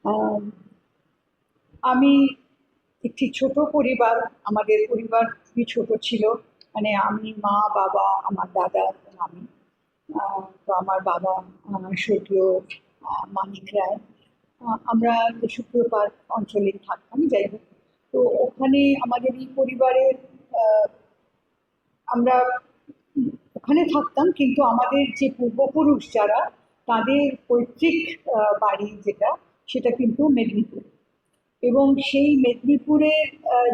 আম, আমি একটি ছোট পরিবার। আমাদের পরিবার খুবই ছোট ছিল। মানে আমি, মা, বাবা, আমার দাদা এবং আমি। তো আমার বাবা স্বর্গীয় মানিক রায়। আমরা কেশবপুর পার্ক অঞ্চলে থাকতাম, যাই হোক। তো ওখানে আমাদের এই পরিবারের আহ, আমরা ওখানে থাকতাম, কিন্তু আমাদের যে পূর্বপুরুষ যারা, তাদের পৈতৃক বাড়ি যেটা, সেটা কিন্তু মেদিনীপুর। এবং সেই মেদিনীপুরের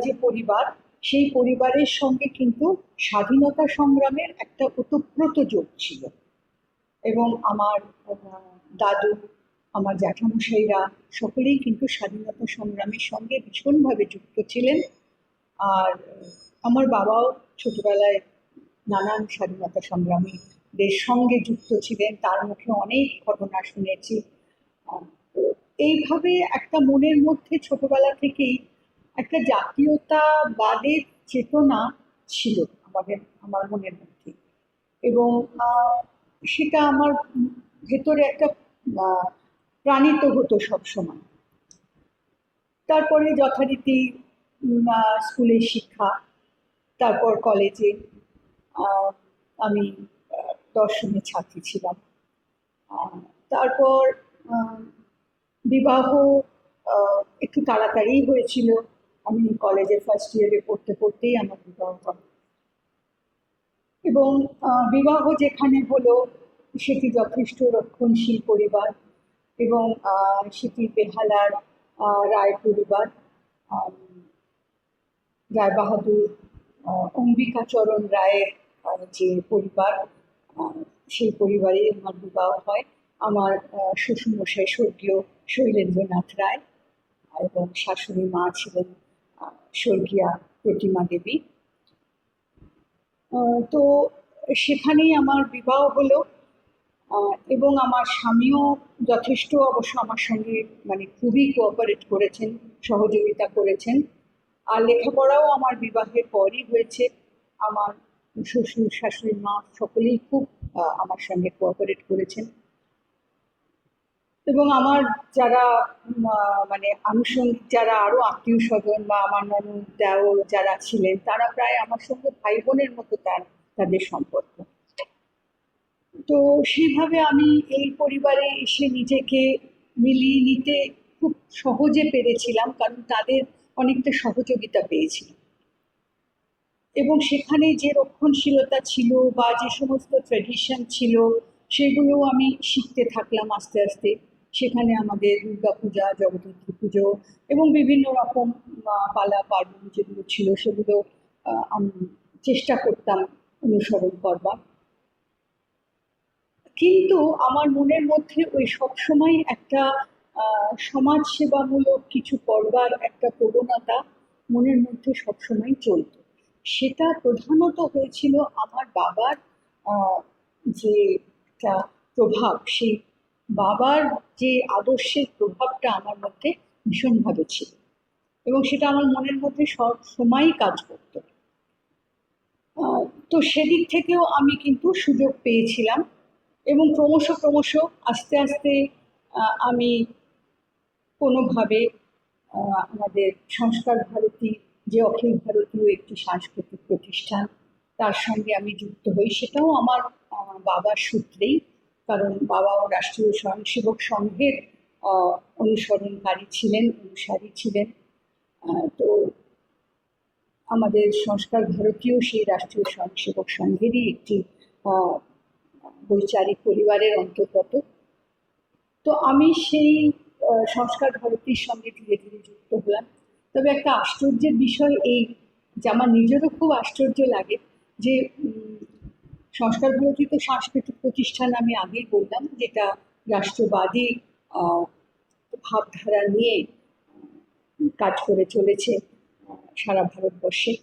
যে পরিবার, সেই পরিবারের সঙ্গে কিন্তু স্বাধীনতা সংগ্রামের একটা ওতপ্রোত যোগ ছিল। এবং আমার দাদু, আমার জ্যাঠামশাইরা সকলেই কিন্তু স্বাধীনতা সংগ্রামের সঙ্গে ভীষণভাবে যুক্ত ছিলেন। আর আমার বাবাও ছোটবেলায় নানান স্বাধীনতা সংগ্রামীদের সঙ্গে যুক্ত ছিলেন, তার মুখে অনেক ঘটনা শুনেছি। তো এইভাবে একটা মনের মধ্যে ছোটবেলা থেকেই একটা জাতীয়তাবাদের চেতনা ছিল আমার মনের মধ্যে। এবং সেটা আমার ভেতরে একটা আহ, প্রাণিত হতো সব সময়। তারপরে যথারীতি স্কুলের শিক্ষা, তারপর কলেজে আহ, আমি দর্শনের ছাত্রী ছিলাম। আহ, তারপর আহ, বিবাহ একটু তাড়াতাড়িই হয়েছিল। আমি কলেজে ফার্স্ট ইয়ারে পড়তে পড়তেই আমার বিবাহ হয়। এবং বিবাহ যেখানে হলো, সেটি যথেষ্ট রক্ষণশীল পরিবার। এবং সেটি বেহালার রায় পরিবার। আম, রায়বাহাদুর অম্বিকাচরণ রায়ের যে পরিবার, আহ, সেই পরিবারে আমার বিবাহ হয়। আমার শ্বশুরমশাই স্বর্গীয় শৈলেন্দ্রনাথ রায়, এবং শাশুড়ি মা ছিলেন স্বর্গীয়া প্রতিমা দেবী। তো সেখানেই আমার বিবাহ হলো। এবং আমার স্বামীও যথেষ্ট অবশ্য আমার সঙ্গে, মানে খুবই কোঅপারেট করেছেন, সহযোগিতা করেছেন। আর লেখাপড়াও আমার বিবাহের পরই হয়েছে। আমার শ্বশুর শাশুড়ি মা সকলেই খুব আমার সঙ্গে কোঅপারেট করেছেন। এবং আমার যারা মানে আনুষঙ্গিক যারা আরো আত্মীয় স্বজন বা আমার ননদ দেওর যারা ছিলেন, তারা প্রায় আমার সঙ্গে ভাই বোনের মতো তাদের সম্পর্ক। তো সেইভাবে আমি এই পরিবারে এসে নিজেকে মিলিয়ে নিতে খুব সহজে পেরেছিলাম, কারণ তাদের অনেকটা সহযোগিতা পেয়েছিলাম। এবং সেখানে যে রক্ষণশীলতা ছিল বা যে সমস্ত ট্র্যাডিশন ছিল, সেগুলো আমি শিখতে থাকলাম আস্তে আস্তে। সেখানে আমাদের দুর্গাপূজা, জগদ্ধাত্রী পুজো এবং বিভিন্ন রকম পালা পার্বণ যেগুলো ছিল, সেগুলো আমি চেষ্টা করতাম অনুসরণ করবার। কিন্তু আমার মনের মধ্যে ওই সবসময় একটা সমাজ সেবামূলক কিছু করবার একটা প্রবণতা মনের মধ্যে সবসময় চলত। সেটা প্রধানত হয়েছিল আমার বাবার আহ, যে একটা প্রভাব, সেই বাবার যে আদর্শের প্রভাবটা আমার মধ্যে ভীষণভাবে ছিল। এবং সেটা আমার মনের মধ্যে সব সময়ই কাজ করতো। আহ, তো সেদিক থেকেও আমি কিন্তু সুযোগ পেয়েছিলাম। এবং ক্রমশ ক্রমশ আস্তে আস্তে আমি কোনোভাবে আমাদের সংস্কার ভারতী, যে অখিল ভারতীয় একটি সাংস্কৃতিক প্রতিষ্ঠান, তার সঙ্গে আমি যুক্ত হই। সেটাও আমার বাবার সূত্রেই, কারণ বাবাও রাষ্ট্রীয় স্বয়ংসেবক সংঘের অনুসরণকারী ছিলেন, অনুসারী ছিলেন। তো আমাদের সংস্কার ভারতীয় সেই রাষ্ট্রীয় স্বয়ংসেবক সংঘেরই একটি আহ, বৈচারিক পরিবারের অন্তর্গত। তো আমি সেই সংস্কার ভারতীর সঙ্গে ধীরে ধীরে যুক্ত হলাম। তবে একটা আশ্চর্যের বিষয় এই, যে আমার নিজেরও খুব আশ্চর্য লাগে যে সংস্কার ভারতী তো সাংস্কৃতিক প্রতিষ্ঠান, আমি আগেই বললাম, যেটা রাষ্ট্রবাদী আহ, ভাবধারা নিয়ে কাজ করে চলেছে সারা ভারতবর্ষে।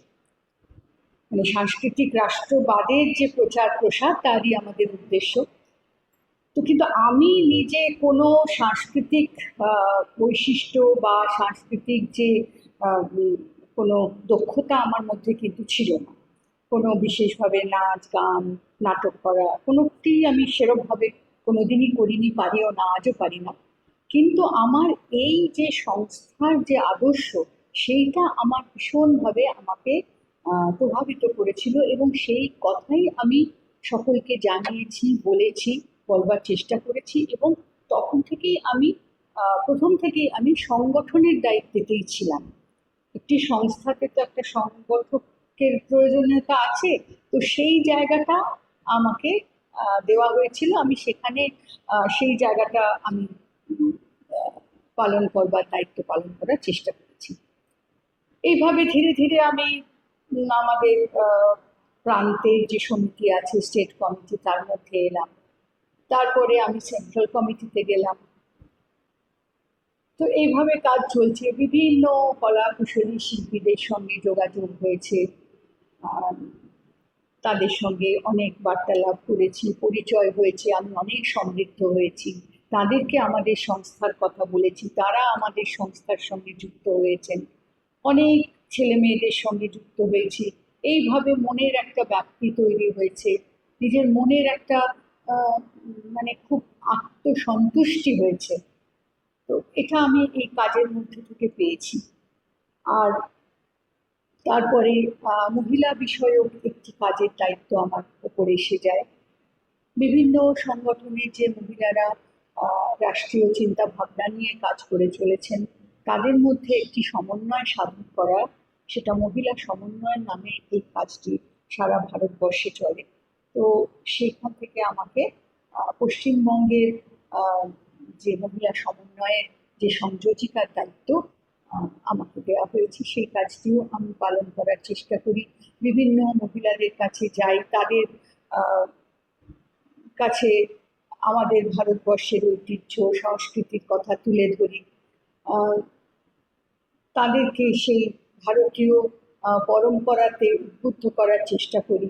মানে সাংস্কৃতিক রাষ্ট্রবাদের যে প্রচার প্রসার, তারই আমাদের উদ্দেশ্য। তো কিন্তু আমি নিজে কোনো সাংস্কৃতিক বৈশিষ্ট্য বা সাংস্কৃতিক যে কোনো দক্ষতা আমার মধ্যে কিন্তু ছিল না। কোনো বিশেষভাবে নাচ গান, নাটক করা কোনোটি আমি সেরকমভাবে কোনোদিনই করিনি, পারিও না, আজও পারি না। কিন্তু আমার এই যে সংস্থার যে আদর্শ, সেইটা আমার ভীষণভাবে আমাকে প্রভাবিত করেছিল, এবং সেই কথাই আমি সকলকে জানিয়েছি, বলেছি, বলবার চেষ্টা করেছি। এবং তখন থেকেই আমি প্রথম থেকেই আমি সংগঠনের দায়িত্বেতেই ছিলাম। একটি সংস্থাতে তো একটা সংগঠকের প্রয়োজনীয়তা আছে, তো সেই জায়গাটা আমাকে দেওয়া হয়েছিল। আমি সেখানে সেই জায়গাটা আমি উম, আহ, পালন করবার দায়িত্ব পালন করার চেষ্টা করেছি। এইভাবে ধীরে ধীরে আমি আমাদের প্রান্তের যে সমিতি আছে, স্টেট কমিটি, তার মধ্যে এলাম। তারপরে আমি সেন্ট্রাল কমিটিতে গেলাম। তো এইভাবে কাজ চলছে, বিভিন্ন কলা কুশলী শিল্পীদের সঙ্গে যোগাযোগ হয়েছে। আহ, তাদের সঙ্গে অনেক বার্তালাপ করেছি, পরিচয় হয়েছে, আমি অনেক সমৃদ্ধ হয়েছি। তাদেরকে আমাদের সংস্থার কথা বলেছি, তারা আমাদের সংস্থার সঙ্গে যুক্ত হয়েছেন। অনেক ছেলে মেয়েদের সঙ্গে যুক্ত হয়েছি। এইভাবে মনের একটা ব্যাপ্তি তৈরি হয়েছে, নিজের মনের একটা মানে খুব আত্মসন্তুষ্টি হয়েছে। তো এটা আমি এই কাজের মধ্যে থেকে পেয়েছি। আর তারপরে মহিলা বিষয়ক একটি কাজের দায়িত্ব আমার উপরে এসে যায়। বিভিন্ন সংগঠনের যে মহিলারা রাষ্ট্রীয় চিন্তা ভাবনা নিয়ে কাজ করে চলেছেন, তাদের মধ্যে একটি সমন্বয় সাধন করা, সেটা মহিলা সমন্বয় নামে এই কাজটি সারা ভারতবর্ষে চলে। তো সেখান থেকে আমাকে পশ্চিমবঙ্গের আহ, যে মহিলা সমন্বয়ের যে সংযোজিকার দায়িত্ব আমাকে দেওয়া হয়েছে, সেই কাজটিও আমি পালন করার চেষ্টা করি। বিভিন্ন মহিলাদের কাছে যাই, তাদের আহ, কাছে আমাদের ভারতবর্ষের ঐতিহ্য সংস্কৃতির কথা তুলে ধরি। আহ, তাদেরকে সেই ভারতীয় পরম্পরাতে উদ্বুদ্ধ করার চেষ্টা করি,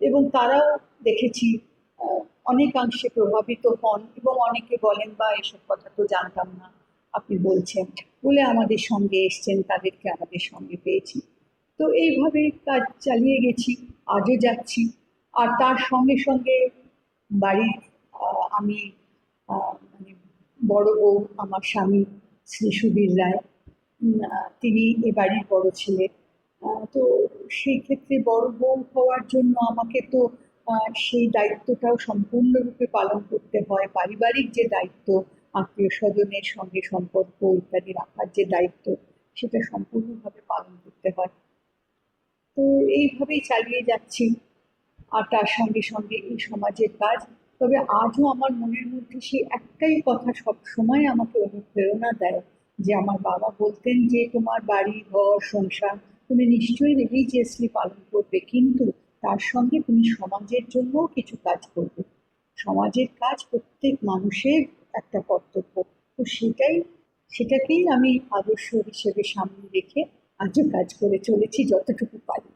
এবং তারাও দেখেছি আহ, অনেকাংশে প্রভাবিত হন, এবং অনেকে বলেন, বা এসব কথা তো জানতাম না, আপনি বলছেন বলে আমাদের সঙ্গে এসছেন, তাদেরকে আমাদের সঙ্গে পেয়েছি। তো এইভাবে কাজ চালিয়ে গেছি, আজও যাচ্ছি। আর তার সঙ্গে সঙ্গে বাড়ির আমি মানে বড় বউ, আমার স্বামী শ্রী সুবীর রায়, তিনি এ বাড়ির বড় ছেলে। তো সেই ক্ষেত্রে বড় বউ হওয়ার জন্য আমাকে তো সেই দায়িত্বটাও সম্পূর্ণরূপে পালন করতে হয়। পারিবারিক যে দায়িত্ব, আত্মীয় স্বজনের সঙ্গে সম্পর্ক ইত্যাদি রাখার যে দায়িত্ব, সেটা সম্পূর্ণভাবে পালন করতে হয়। তো এইভাবেই চালিয়ে যাচ্ছি। আর তার সঙ্গে সঙ্গে এই সমাজের কাজ। তবে আজও আমার মনের মধ্যে সেই একটাই কথা সব সময় আমাকে অনুপ্রেরণা দেয়, যে আমার বাবা বলতেন যে তোমার বাড়ি ঘর সংসার তুমি নিশ্চয়ই রিলিজিয়াসলি পালন করবে, কিন্তু তার সঙ্গে তুমি সমাজের জন্যও কিছু কাজ করবে। সমাজের কাজ প্রত্যেক মানুষের একটা কর্তব্য। তো সেটাকেই আমি আদর্শ হিসেবে সামনে রেখে আজও কাজ করে চলেছি যতটুকু পারি।